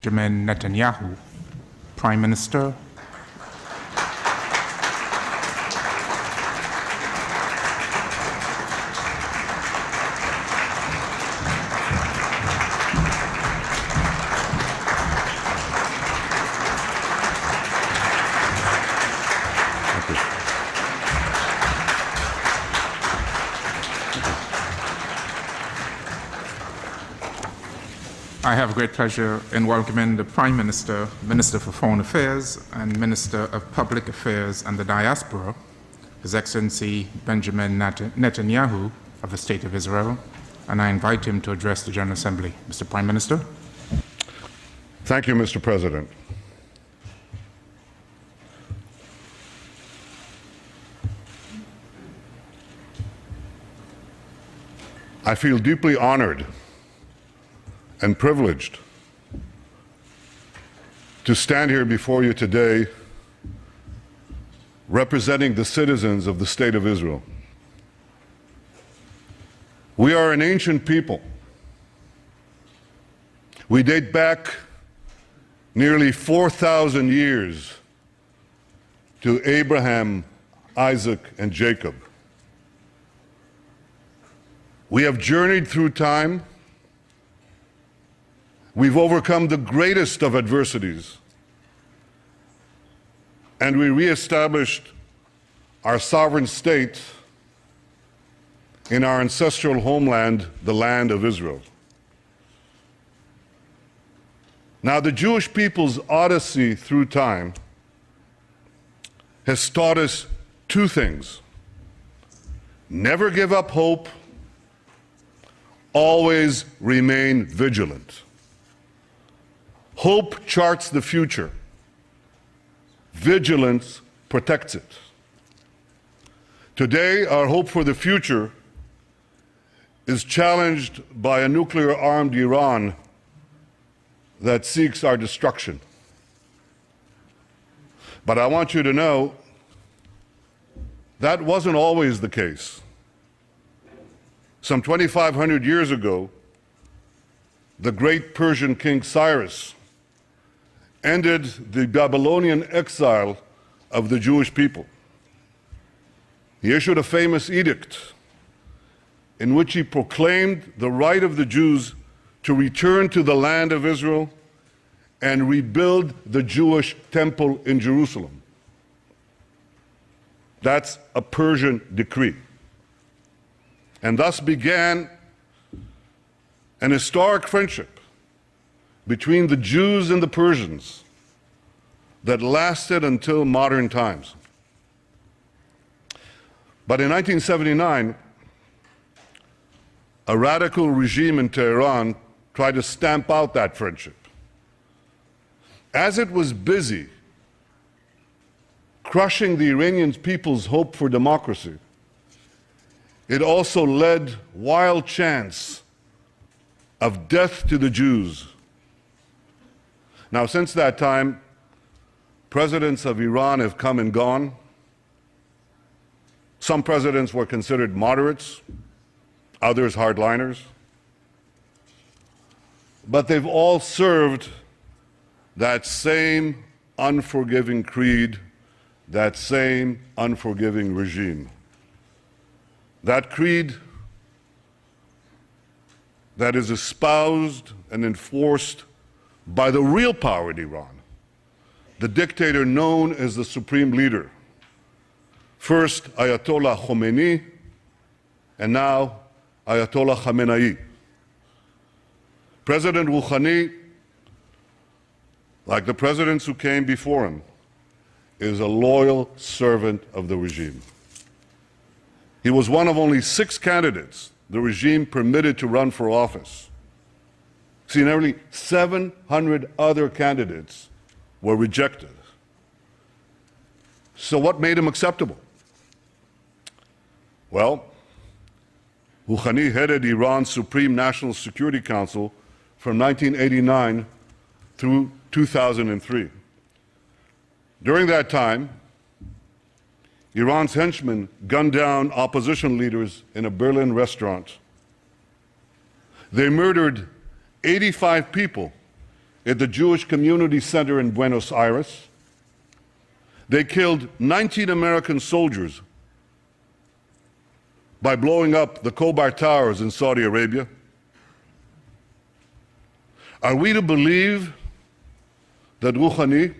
Benjamin Netanyahu, Prime Minister. I have great pleasure in welcoming the Prime Minister, Minister for Foreign Affairs, and Minister of Public Affairs and the Diaspora, His Excellency Benjamin Netanyahu of the State of Israel, and I invite him to address the General Assembly. Mr. Prime Minister. Thank you, Mr. President. I feel deeply honored and privileged to stand here before you today representing the citizens of the State of Israel. We are an ancient people. We date back nearly 4,000 years to Abraham, Isaac, and Jacob. We have journeyed through time. We've overcome the greatest of adversities, and we reestablished our sovereign state in our ancestral homeland, the land of Israel. Now, the Jewish people's odyssey through time has taught us two things: never give up hope, always remain vigilant. Hope charts the future. Vigilance protects it. Today, our hope for the future is challenged by a nuclear-armed Iran that seeks our destruction. But I want you to know that wasn't always the case. Some 2,500 years ago, the great Persian king Cyrus ended the Babylonian exile of the Jewish people. He issued a famous edict in which he proclaimed the right of the Jews to return to the land of Israel and rebuild the Jewish temple in Jerusalem. That's a Persian decree. And thus began an historic friendship between the Jews and the Persians that lasted until modern times. But in 1979, a radical regime in Tehran tried to stamp out that friendship. As it was busy crushing the Iranian people's hope for democracy, it also led wild chants of death to the Jews. Now, since that time, presidents of Iran have come and gone. Some presidents were considered moderates, others hardliners. But they've all served that same unforgiving creed, that same unforgiving regime. That creed that is espoused and enforced by the real power in Iran, the dictator known as the supreme leader. First Ayatollah Khomeini, and now Ayatollah Khamenei. President Rouhani, like the presidents who came before him, is a loyal servant of the regime. He was one of only 6 candidates the regime permitted to run for office. See, nearly 700 other candidates were rejected. So what made him acceptable? Well, Rouhani headed Iran's Supreme National Security Council from 1989 through 2003. During that time, Iran's henchmen gunned down opposition leaders in a Berlin restaurant. They murdered 85 people at the Jewish Community Center in Buenos Aires. They killed 19 American soldiers by blowing up the Khobar Towers in Saudi Arabia. Are we to believe that Rouhani,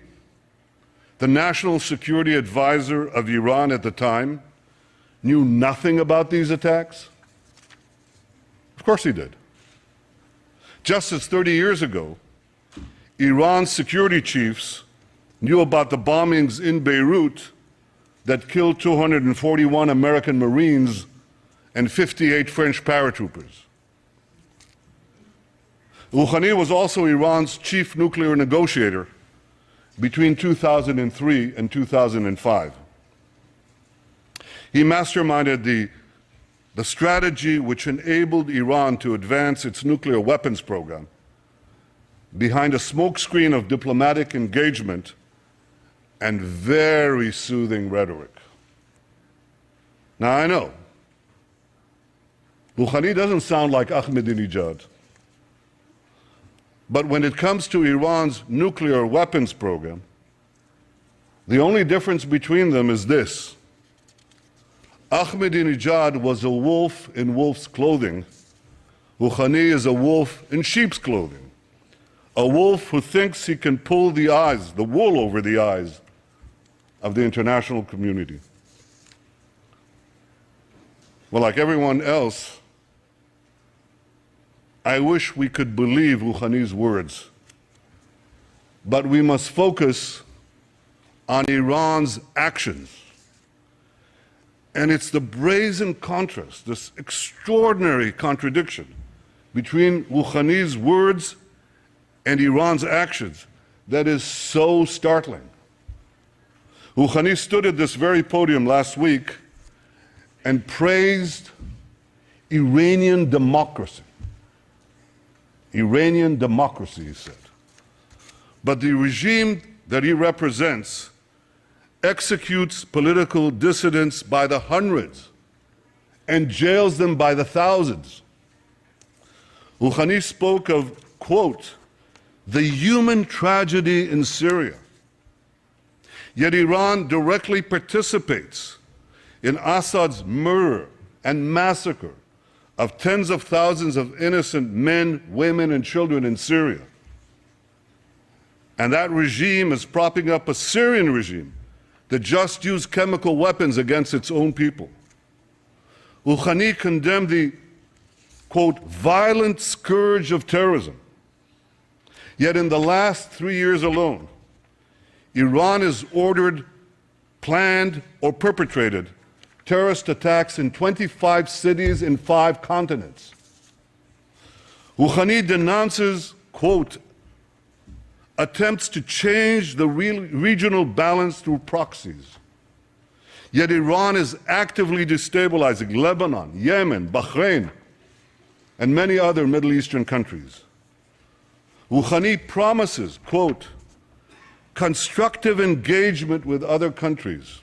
the national security advisor of Iran at the time, knew nothing about these attacks? Of course he did. Just as 30 years ago, Iran's security chiefs knew about the bombings in Beirut that killed 241 American Marines and 58 French paratroopers. Rouhani was also Iran's chief nuclear negotiator between 2003 and 2005. He masterminded the strategy which enabled Iran to advance its nuclear weapons program behind a smokescreen of diplomatic engagement and very soothing rhetoric. Now, I know Rouhani doesn't sound like Ahmadinejad, but when it comes to Iran's nuclear weapons program, the only difference between them is this: Ahmadinejad was a wolf in wolf's clothing. Rouhani is a wolf in sheep's clothing, a wolf who thinks he can pull the wool over the eyes of the international community. Well, like everyone else, I wish we could believe Rouhani's words, but we must focus on Iran's actions. And it's the brazen contrast, this extraordinary contradiction between Rouhani's words and Iran's actions that is so startling. Rouhani stood at this very podium last week and praised Iranian democracy. Iranian democracy, he said. But the regime that he represents executes political dissidents by the hundreds and jails them by the thousands. Rouhani spoke of, quote, the human tragedy in Syria. Yet Iran directly participates in Assad's murder and massacre of tens of thousands of innocent men, women, and children in Syria. And that regime is propping up a Syrian regime that just used chemical weapons against its own people. Rouhani condemned the, quote, violent scourge of terrorism. Yet in the last 3 years alone, Iran has ordered, planned, or perpetrated terrorist attacks in 25 cities in 5 continents. Rouhani denounces, quote, attempts to change the regional balance through proxies. Yet Iran is actively destabilizing Lebanon, Yemen, Bahrain, and many other Middle Eastern countries. Rouhani promises, quote, constructive engagement with other countries.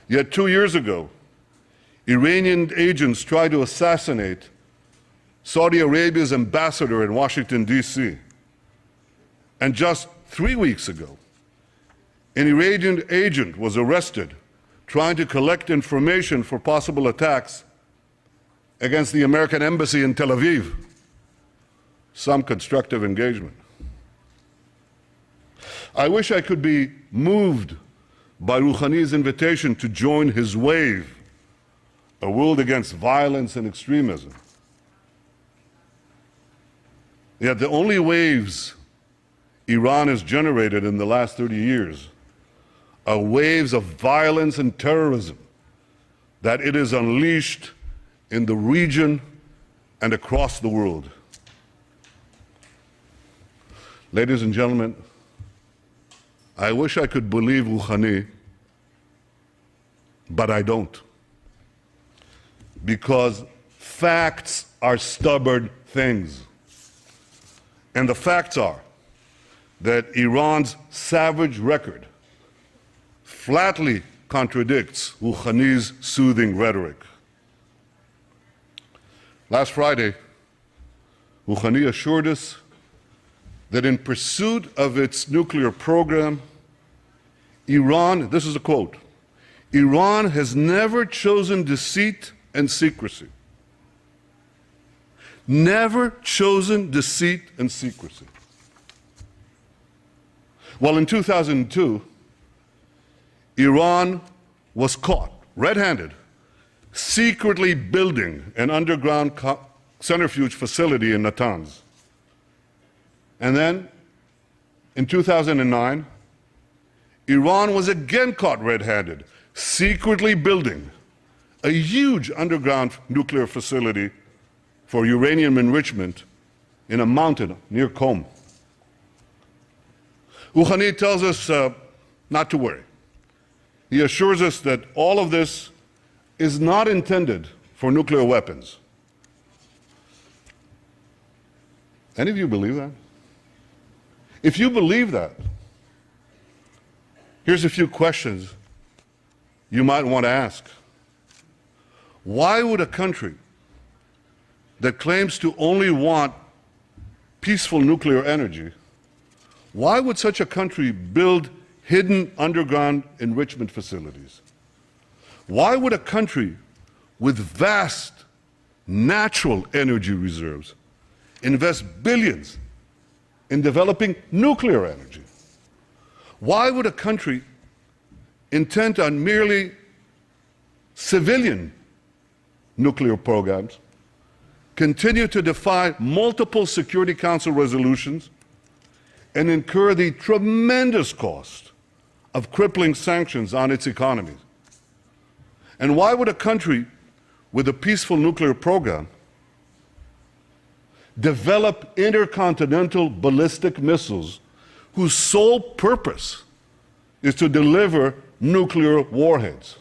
Yet 2 years ago, Iranian agents tried to assassinate Saudi Arabia's ambassador in Washington, D.C. And just 3 weeks ago, an Iranian agent was arrested trying to collect information for possible attacks against the American embassy in Tel Aviv. Some constructive engagement. I wish I could be moved by Rouhani's invitation to join his wave, a world against violence and extremism. Yet the only waves Iran has generated in the last 30 years are waves of violence and terrorism that it has unleashed in the region and across the world. Ladies and gentlemen, I wish I could believe Rouhani, but I don't. Because facts are stubborn things. And the facts are that Iran's savage record flatly contradicts Rouhani's soothing rhetoric. Last Friday, Rouhani assured us that in pursuit of its nuclear program, Iran, this is a quote, Iran has never chosen deceit and secrecy. Never chosen deceit and secrecy. Well, in 2002, Iran was caught red-handed, secretly building an underground centrifuge facility in Natanz. And then, in 2009, Iran was again caught red-handed, secretly building a huge underground nuclear facility for uranium enrichment in a mountain near Qom. Rouhani tells us not to worry. He assures us that all of this is not intended for nuclear weapons. Any of you believe that? If you believe that, here's a few questions you might want to ask. Why would a country that claims to only want peaceful nuclear energy, why would such a country build hidden underground enrichment facilities? Why would a country with vast natural energy reserves invest billions in developing nuclear energy? Why would a country intent on merely civilian nuclear programs continue to defy multiple Security Council resolutions and incur the tremendous cost of crippling sanctions on its economies? And why would a country with a peaceful nuclear program develop intercontinental ballistic missiles whose sole purpose is to deliver nuclear warheads?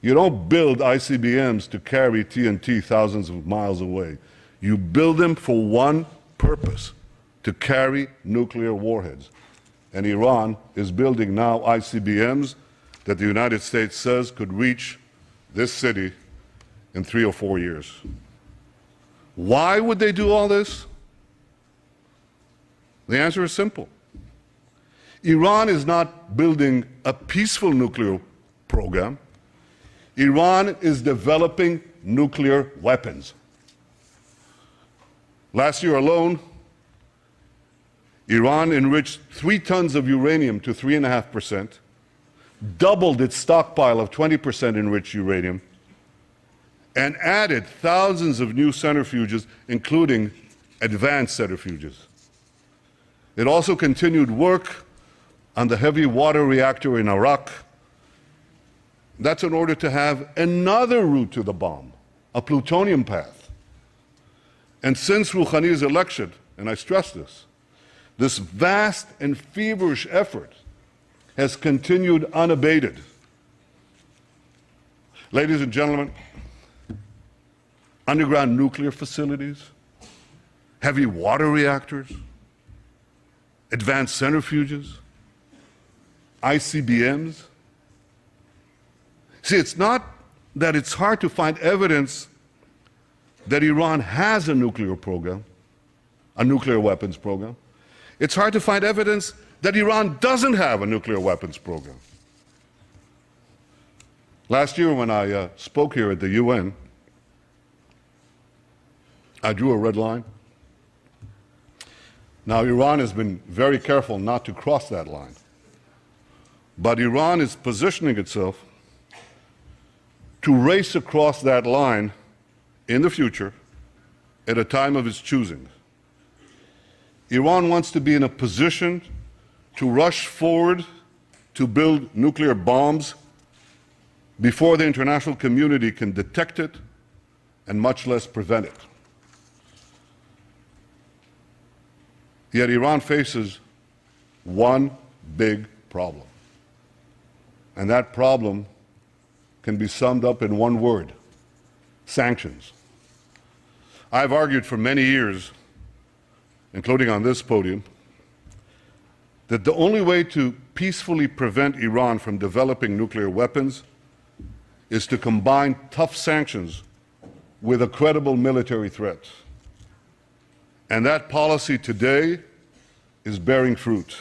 You don't build ICBMs to carry TNT thousands of miles away. You build them for one purpose, to carry nuclear warheads. And Iran is building now ICBMs that the United States says could reach this city in 3 or 4 years. Why would they do all this? The answer is simple. Iran is not building a peaceful nuclear program. Iran is developing nuclear weapons. Last year alone, Iran enriched 3 tons of uranium to 3.5%, doubled its stockpile of 20% enriched uranium, and added thousands of new centrifuges, including advanced centrifuges. It also continued work on the heavy water reactor in Iraq. That's in order to have another route to the bomb, a plutonium path. And since Rouhani's election, and I stress this vast and feverish effort has continued unabated. Ladies and gentlemen, underground nuclear facilities, heavy water reactors, advanced centrifuges, ICBMs. See, it's not that it's hard to find evidence that Iran has a nuclear program, a nuclear weapons program. It's hard to find evidence that Iran doesn't have a nuclear weapons program. Last year when I spoke here at the UN, I drew a red line. Now, Iran has been very careful not to cross that line. But Iran is positioning itself to race across that line in the future at a time of its choosing. Iran wants to be in a position to rush forward to build nuclear bombs before the international community can detect it and much less prevent it. Yet Iran faces one big problem. And that problem can be summed up in one word: sanctions. I've argued for many years, including on this podium, that the only way to peacefully prevent Iran from developing nuclear weapons is to combine tough sanctions with a credible military threat. And that policy today is bearing fruit.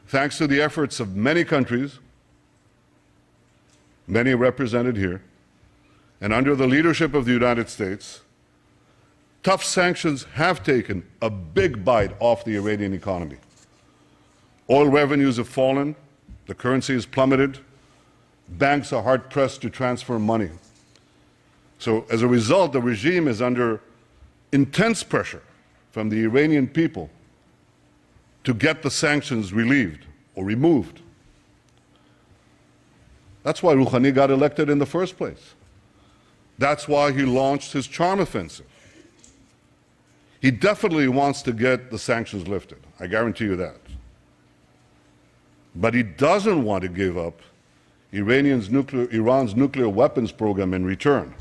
Thanks to the efforts of many countries, many represented here, and under the leadership of the United States, tough sanctions have taken a big bite off the Iranian economy. Oil revenues have fallen, the currency has plummeted, banks are hard-pressed to transfer money. So as a result, the regime is under intense pressure from the Iranian people to get the sanctions relieved or removed. That's why Rouhani got elected in the first place. That's why he launched his charm offensive. He definitely wants to get the sanctions lifted, I guarantee you that. But he doesn't want to give up Iran's nuclear weapons program in return.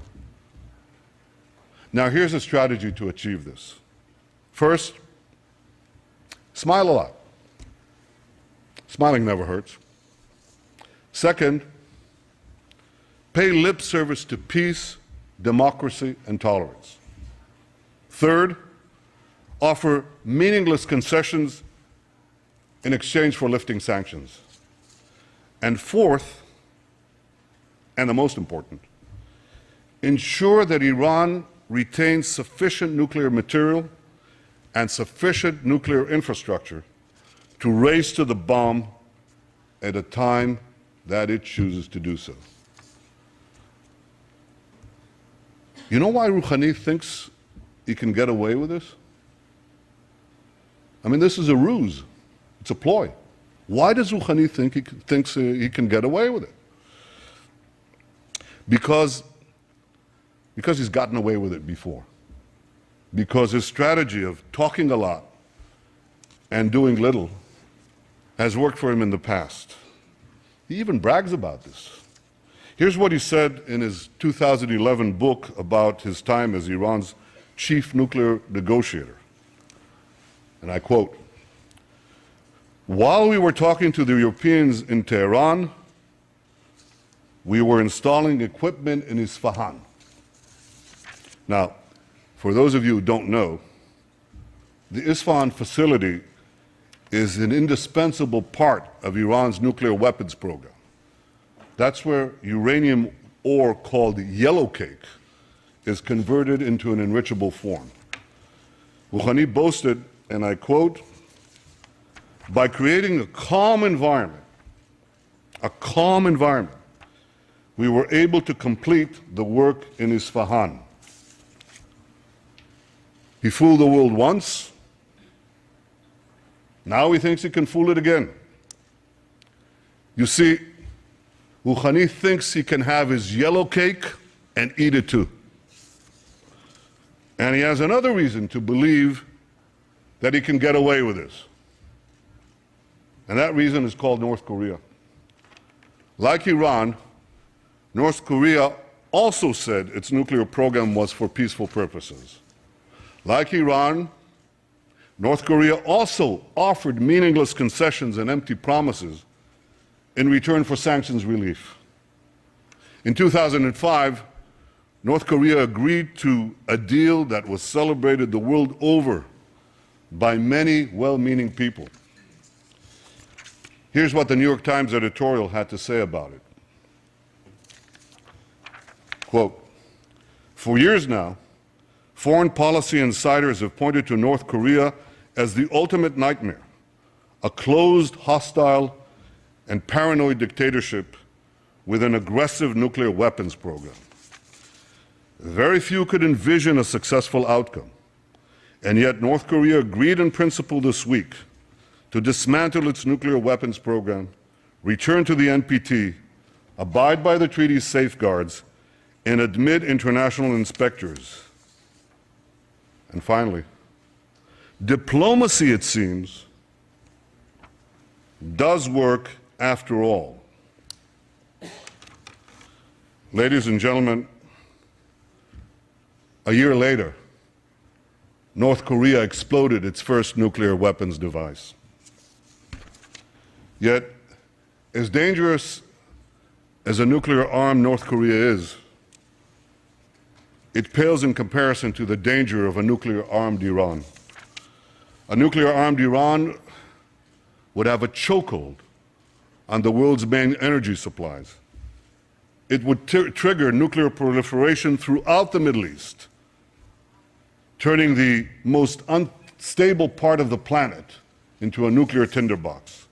Now, here's a strategy to achieve this. First, smile a lot. Smiling never hurts. Second, pay lip service to peace, democracy, and tolerance. Third, offer meaningless concessions in exchange for lifting sanctions. And fourth, and the most important, ensure that Iran retains sufficient nuclear material and sufficient nuclear infrastructure to race to the bomb at a time that it chooses to do so. You know why Rouhani thinks he can get away with this? I mean, this is a ruse. It's a ploy. Why does Rouhani think thinks he can get away with it? Because he's gotten away with it before. Because his strategy of talking a lot and doing little has worked for him in the past. He even brags about this. Here's what he said in his 2011 book about his time as Iran's chief nuclear negotiator. And I quote, "While we were talking to the Europeans in Tehran, we were installing equipment in Isfahan." Now, for those of you who don't know, the Isfahan facility is an indispensable part of Iran's nuclear weapons program. That's where uranium ore called yellow cake is converted into an enrichable form. Rouhani boasted, and I quote, "By creating a calm environment, we were able to complete the work in Isfahan." He fooled the world once. Now he thinks he can fool it again. You see, Rouhani thinks he can have his yellow cake and eat it too. And he has another reason to believe that he can get away with this. And that reason is called North Korea. Like Iran, North Korea also said its nuclear program was for peaceful purposes. Like Iran, North Korea also offered meaningless concessions and empty promises in return for sanctions relief. In 2005, North Korea agreed to a deal that was celebrated the world over by many well-meaning people. Here's what the New York Times editorial had to say about it. Quote, "For years now, foreign policy insiders have pointed to North Korea as the ultimate nightmare, a closed, hostile, and paranoid dictatorship with an aggressive nuclear weapons program. Very few could envision a successful outcome, and yet North Korea agreed in principle this week to dismantle its nuclear weapons program, return to the NPT, abide by the treaty's safeguards, and admit international inspectors. And finally, diplomacy, it seems, does work after all." Ladies and gentlemen, a year later, North Korea exploded its first nuclear weapons device. Yet, as dangerous as a nuclear-armed North Korea is, it pales in comparison to the danger of a nuclear-armed Iran. A nuclear-armed Iran would have a chokehold on the world's main energy supplies. It would trigger nuclear proliferation throughout the Middle East, turning the most unstable part of the planet into a nuclear tinderbox.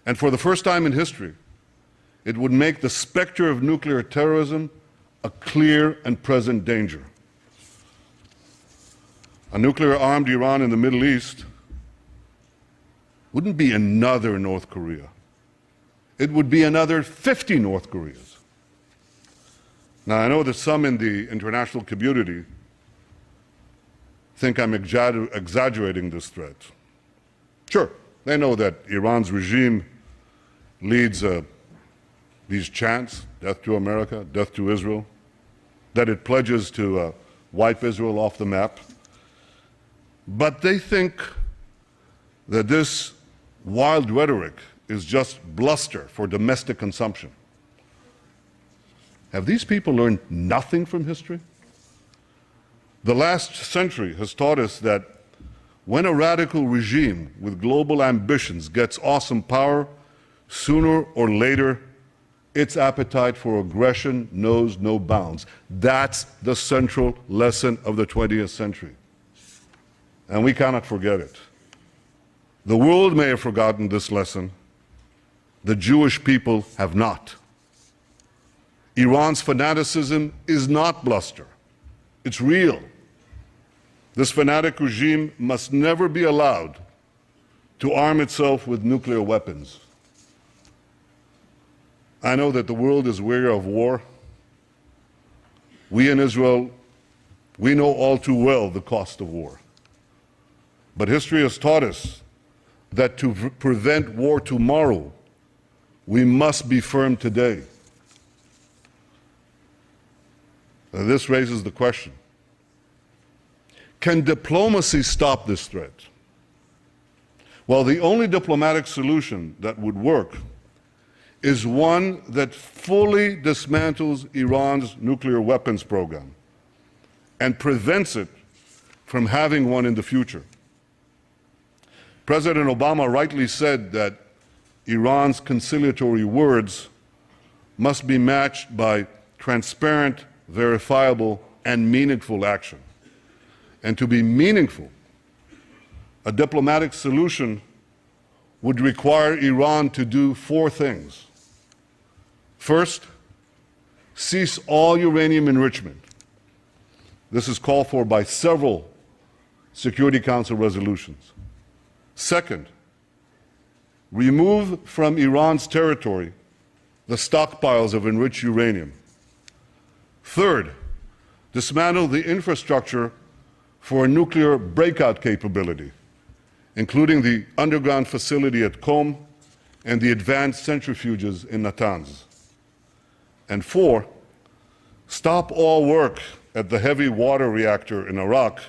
And for the first time in history, it would make the specter of nuclear terrorism a clear and present danger. A nuclear-armed Iran in the Middle East wouldn't be another North Korea. It would be another 50 North Koreas. Now, I know that some in the international community think I'm exaggerating this threat. Sure, they know that Iran's regime leads these chants, death to America, death to Israel, that it pledges to wipe Israel off the map. But they think that this wild rhetoric is just bluster for domestic consumption. Have these people learned nothing from history? The last century has taught us that when a radical regime with global ambitions gets awesome power, sooner or later, its appetite for aggression knows no bounds. That's the central lesson of the 20th century. And we cannot forget it. The world may have forgotten this lesson. The Jewish people have not. Iran's fanaticism is not bluster. It's real. This fanatic regime must never be allowed to arm itself with nuclear weapons. I know that the world is weary of war. We in Israel, we know all too well the cost of war. But history has taught us that to prevent war tomorrow, we must be firm today. This raises the question, can diplomacy stop this threat? Well, the only diplomatic solution that would work is one that fully dismantles Iran's nuclear weapons program and prevents it from having one in the future. President Obama rightly said that Iran's conciliatory words must be matched by transparent, verifiable, and meaningful action. And to be meaningful, a diplomatic solution would require Iran to do 4 things. First, cease all uranium enrichment. This is called for by several Security Council resolutions. Second, remove from Iran's territory the stockpiles of enriched uranium. Third, dismantle the infrastructure for a nuclear breakout capability, including the underground facility at Qom and the advanced centrifuges in Natanz. And 4, stop all work at the heavy water reactor in Iraq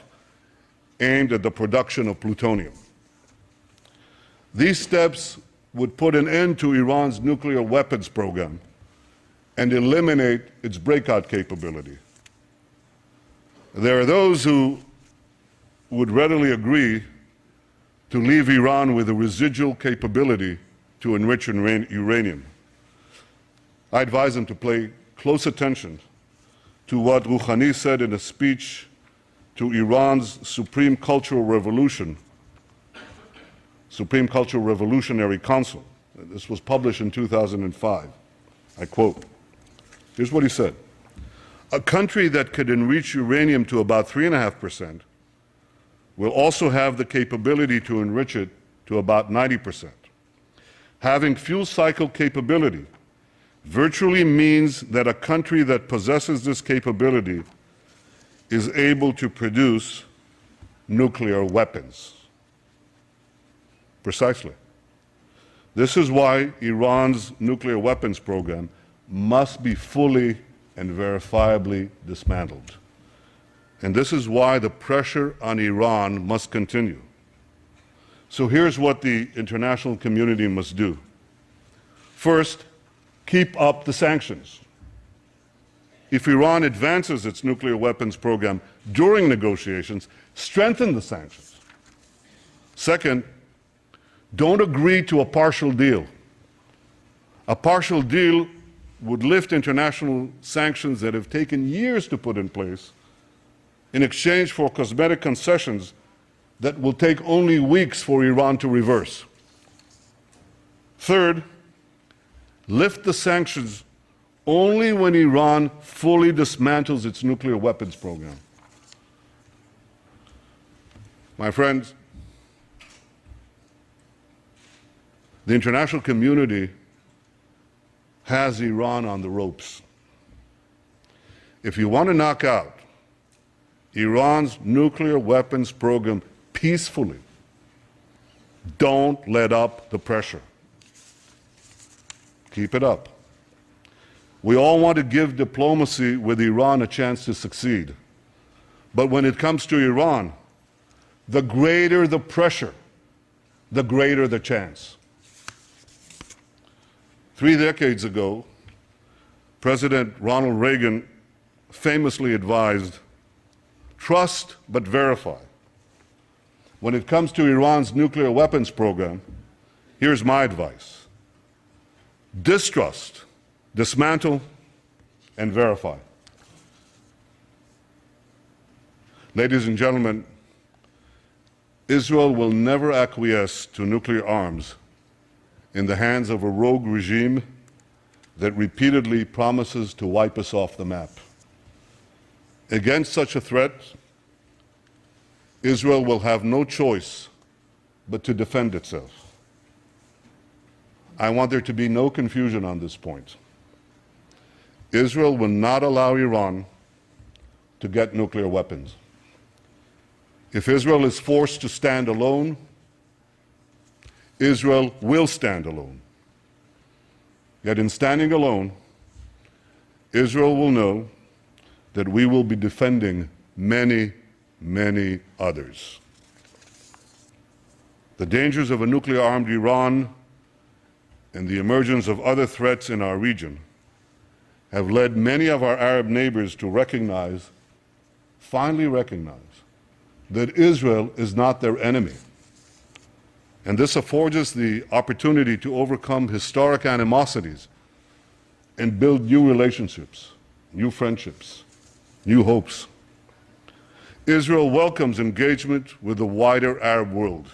aimed at the production of plutonium. These steps would put an end to Iran's nuclear weapons program and eliminate its breakout capability. There are those who would readily agree to leave Iran with a residual capability to enrich uranium. I advise them to pay close attention to what Rouhani said in a speech to Iran's Supreme Cultural Revolutionary Council. This was published in 2005. I quote, here's what he said. A country that could enrich uranium to about 3.5% will also have the capability to enrich it to about 90%. Having fuel cycle capability virtually means that a country that possesses this capability is able to produce nuclear weapons. Precisely. This is why Iran's nuclear weapons program must be fully and verifiably dismantled. And this is why the pressure on Iran must continue. So here's what the international community must do. First, keep up the sanctions. if Iran advances its nuclear weapons program during negotiations, strengthen the sanctions. Second, don't agree to a partial deal. A partial deal would lift international sanctions that have taken years to put in place in exchange for cosmetic concessions that will take only weeks for Iran to reverse. Third, lift the sanctions only when Iran fully dismantles its nuclear weapons program. My friends, the international community has Iran on the ropes. If you want to knock out Iran's nuclear weapons program peacefully, don't let up the pressure. Keep it up. We all want to give diplomacy with Iran a chance to succeed. But when it comes to Iran, the greater the pressure, the greater the chance. 3 decades ago, President Ronald Reagan famously advised, trust but verify. When it comes to Iran's nuclear weapons program, here's my advice. Distrust, dismantle, and verify. Ladies and gentlemen, Israel will never acquiesce to nuclear arms in the hands of a rogue regime that repeatedly promises to wipe us off the map. Against such a threat, Israel will have no choice but to defend itself. I want there to be no confusion on this point. Israel will not allow Iran to get nuclear weapons. If Israel is forced to stand alone, Israel will stand alone. Yet in standing alone, Israel will know that we will be defending many, many others. The dangers of a nuclear-armed Iran and the emergence of other threats in our region have led many of our Arab neighbors to recognize, finally recognize, that Israel is not their enemy. And this affords us the opportunity to overcome historic animosities and build new relationships, new friendships, new hopes. Israel welcomes engagement with the wider Arab world.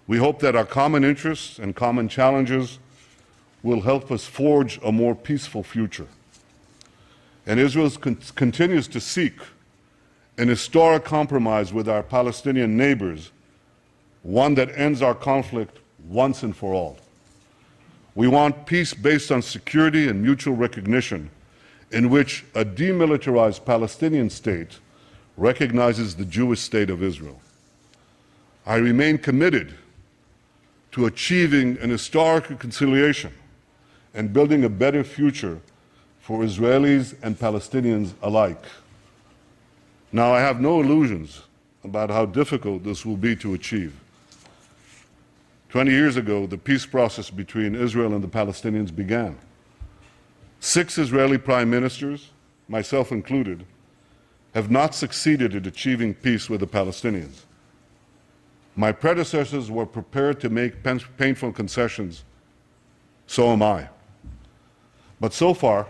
We hope that our common interests and common challenges will help us forge a more peaceful future. And Israel continues to seek an historic compromise with our Palestinian neighbors, one that ends our conflict once and for all. We want peace based on security and mutual recognition, in which a demilitarized Palestinian state recognizes the Jewish state of Israel. I remain committed to achieving an historic reconciliation and building a better future for Israelis and Palestinians alike. Now, I have no illusions about how difficult this will be to achieve. 20 years ago, the peace process between Israel and the Palestinians began. 6 Israeli prime ministers, myself included, have not succeeded in achieving peace with the Palestinians. My predecessors were prepared to make painful concessions, so am I. But so far,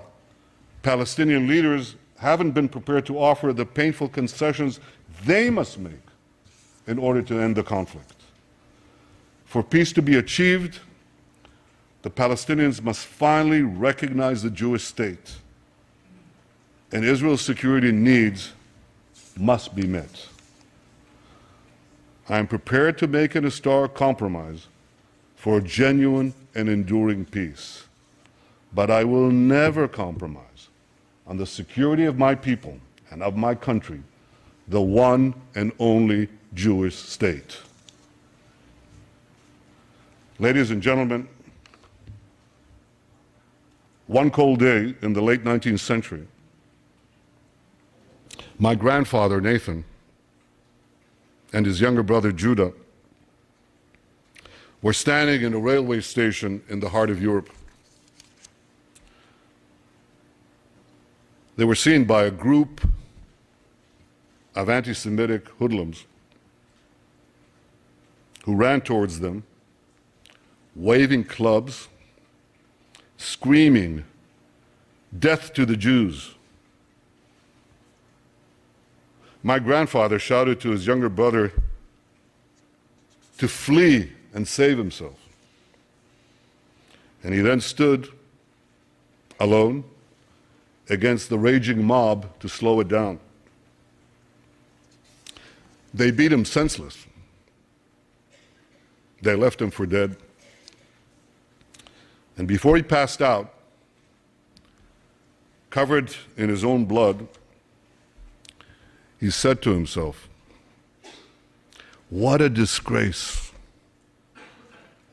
Palestinian leaders haven't been prepared to offer the painful concessions they must make in order to end the conflict. For peace to be achieved, the Palestinians must finally recognize the Jewish state, and Israel's security needs must be met. I am prepared to make an historic compromise for a genuine and enduring peace, but I will never compromise on the security of my people and of my country, the one and only Jewish state. Ladies and gentlemen, one cold day in the late 19th century, my grandfather, Nathan, and his younger brother, Judah, were standing in a railway station in the heart of Europe. They were seen by a group of anti-Semitic hoodlums who ran towards them, waving clubs, screaming, "Death to the Jews." My grandfather shouted to his younger brother to flee and save himself. And he then stood alone against the raging mob to slow it down. They beat him senseless. They left him for dead. And before he passed out, covered in his own blood, he said to himself, "What a disgrace!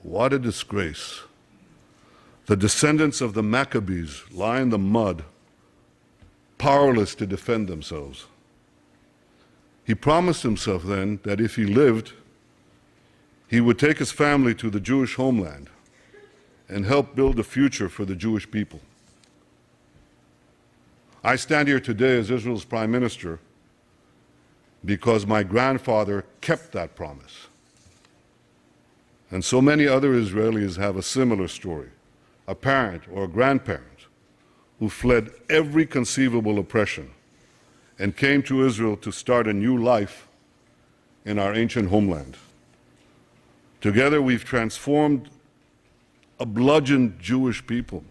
What a disgrace! The descendants of the Maccabees lie in the mud, powerless to defend themselves." He promised himself then that if he lived, he would take his family to the Jewish homeland and help build a future for the Jewish people. I stand here today as Israel's Prime Minister because my grandfather kept that promise. And so many other Israelis have a similar story, a parent or a grandparent who fled every conceivable oppression and came to Israel to start a new life in our ancient homeland. Together we've transformed a bludgeoned Jewish people,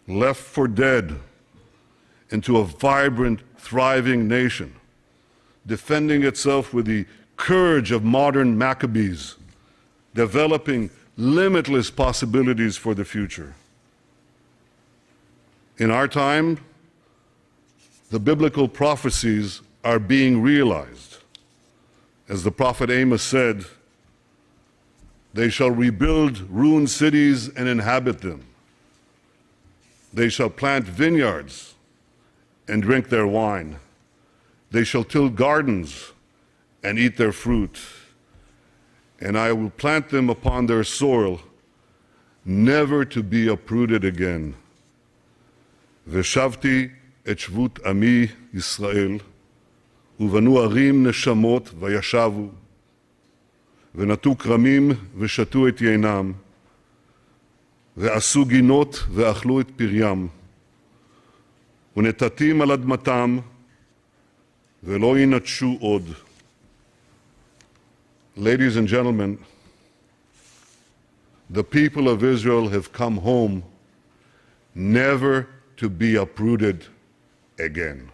left for dead, into a vibrant, thriving nation, defending itself with the courage of modern Maccabees, developing limitless possibilities for the future. In our time, the biblical prophecies are being realized. As the prophet Amos said, "They shall rebuild ruined cities and inhabit them. They shall plant vineyards and drink their wine. They shall till gardens and eat their fruit. And I will plant them upon their soil, never to be uprooted again. Veshavti et shvut ami Yisrael, uvanu arim neshamot vayashavu, ונטו כרמים ושתו את יינם, ועשו גינות ואכלו את פריים, ונטטים על אדמתם, ולא ינטשו עוד." Ladies and gentlemen, the people of Israel have come home never to be uprooted again.